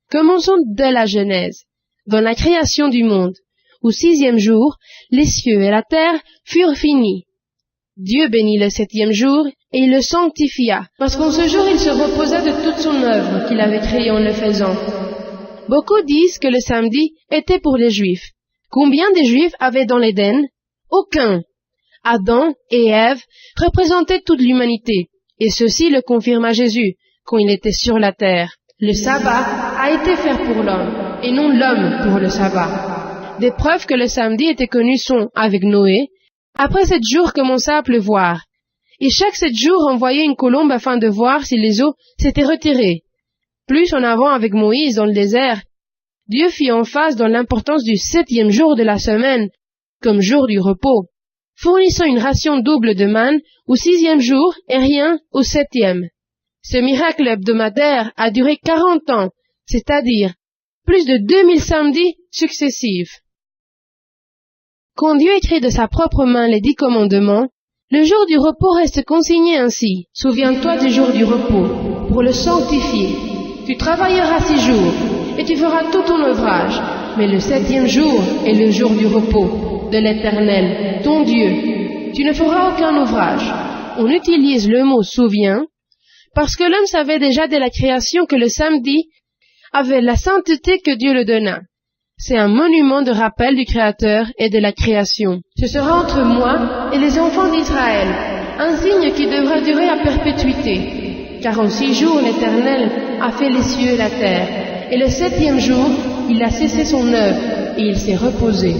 Commençons dès la Genèse, dans la création du monde. Au 6e jour, les cieux et la terre furent finis. Dieu bénit le 7e jour et il le sanctifia, parce qu'en ce jour il se reposa de toute son œuvre qu'il avait créée en le faisant. Beaucoup disent que le samedi était pour les Juifs. Combien de Juifs avaient dans l'Éden? Aucun. Adam et Ève représentaient toute l'humanité, et ceci le confirma Jésus quand il était sur la terre. Le sabbat a été fait pour l'homme, et non l'homme pour le sabbat. Des preuves que le samedi était connu sont, avec Noé, après 7 jours commença à pleuvoir, et chaque 7 jours envoyait une colombe afin de voir si les eaux s'étaient retirées. Plus en avant avec Moïse dans le désert, Dieu fit emphase dans l'importance du 7e jour de la semaine, comme jour du repos, fournissant une ration double de manne au 6e jour et rien au 7e. Ce miracle hebdomadaire a duré 40 ans, c'est-à-dire plus de 2000 samedis successifs. Quand Dieu écrit de sa propre main les 10 commandements, le jour du repos reste consigné ainsi. Souviens-toi du jour du repos, pour le sanctifier. Tu travailleras 6 jours, et tu feras tout ton ouvrage, mais le 7e jour est le jour du repos de l'Éternel, ton Dieu. Tu ne feras aucun ouvrage. On utilise le mot « souviens » parce que l'homme savait déjà dès la création que le samedi avait la sainteté que Dieu le donna. C'est un monument de rappel du Créateur et de la création. Ce sera entre moi et les enfants d'Israël, un signe qui devra durer à perpétuité. Car en 6 jours l'Éternel a fait les cieux et la terre, et le 7e jour il a cessé son œuvre et il s'est reposé.